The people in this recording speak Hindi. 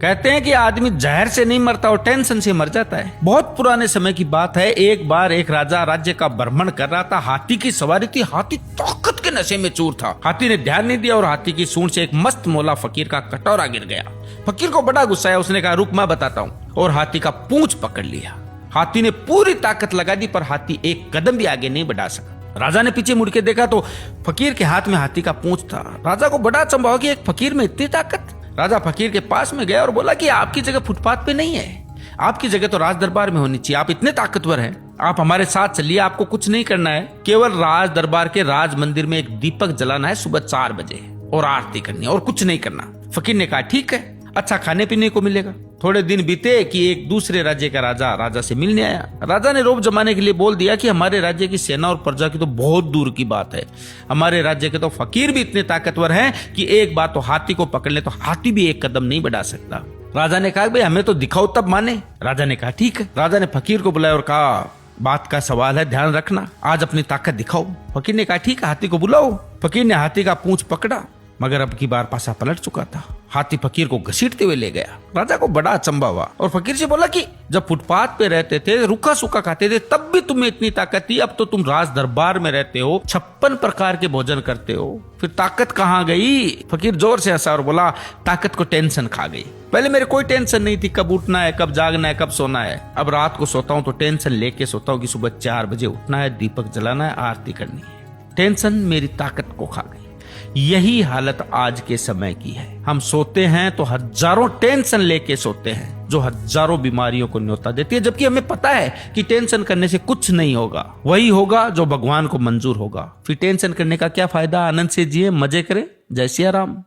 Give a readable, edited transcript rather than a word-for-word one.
कहते हैं कि आदमी जहर से नहीं मरता और टेंशन से मर जाता है। बहुत पुराने समय की बात है। एक बार एक राजा राज्य का भ्रमण कर रहा था। हाथी की सवारी थी। हाथी ताकत के नशे में चूर था। हाथी ने ध्यान नहीं दिया और हाथी की सूंड से एक मस्त मोला फकीर का कटोरा गिर गया। फकीर को बड़ा गुस्सा आया। उसने कहा रुक मैं बताता हूँ, और हाथी का पूंछ पकड़ लिया। हाथी ने पूरी ताकत लगा दी पर हाथी एक कदम भी आगे नहीं बढ़ा सका। राजा ने पीछे मुड़ के देखा तो फकीर के हाथ में हाथी का पूंछ था। राजा को बड़ा अचंभा हुआ कि एक फकीर में इतनी ताकत। राजा फकीर के पास में गया और बोला कि आपकी जगह फुटपाथ पे नहीं है, आपकी जगह तो राज दरबार में होनी चाहिए। आप इतने ताकतवर हैं, आप हमारे साथ चलिए। आपको कुछ नहीं करना है, केवल राज दरबार के राज मंदिर में एक दीपक जलाना है सुबह 4 बजे और आरती करनी है और कुछ नहीं करना। फकीर ने कहा ठीक है, अच्छा खाने पीने को मिलेगा। थोड़े दिन बीते कि एक दूसरे राज्य का राजा से मिलने आया। राजा ने रोब जमाने के लिए बोल दिया कि हमारे राज्य की सेना और प्रजा की तो बहुत दूर की बात है, हमारे राज्य के तो फकीर भी इतने ताकतवर हैं कि एक बार तो हाथी को पकड़ ले तो हाथी भी एक कदम नहीं बढ़ा सकता। राजा ने कहा भाई हमें तो दिखाओ तब माने। राजा ने कहा ठीक है। राजा ने फकीर को बुलाया और कहा बात का सवाल है, ध्यान रखना, आज अपनी ताकत दिखाओ। फकीर ने कहा ठीक है, हाथी को बुलाओ। फकीर ने हाथी का पूंछ पकड़ा मगर अब की बार पासा पलट चुका था। हाथी फकीर को घसीटते हुए ले गया। राजा को बड़ा अचंभा हुआ और फकीर से बोला कि जब फुटपाथ पे रहते थे, रूखा सूखा खाते थे, तब भी तुम्हें इतनी ताकत थी, अब तो तुम राज दरबार में रहते हो, 56 प्रकार के भोजन करते हो, फिर ताकत कहाँ गई? फकीर जोर से हंसा और बोला ताकत को टेंशन खा गई। पहले मेरे कोई टेंशन नहीं थी, कब उठना है, कब जागना है, कब सोना है। अब रात को सोता हूँ तो टेंशन लेके सोता हूँ कि सुबह 4 बजे उठना है, दीपक जलाना है, आरती करनी है। टेंशन मेरी ताकत को खा गई। यही हालत आज के समय की है। हम सोते हैं तो हजारों टेंशन लेके सोते हैं जो हजारों बीमारियों को न्योता देती है, जबकि हमें पता है कि टेंशन करने से कुछ नहीं होगा, वही होगा जो भगवान को मंजूर होगा। फिर टेंशन करने का क्या फायदा? आनंद से जिए, मजे करें। जय सिया राम।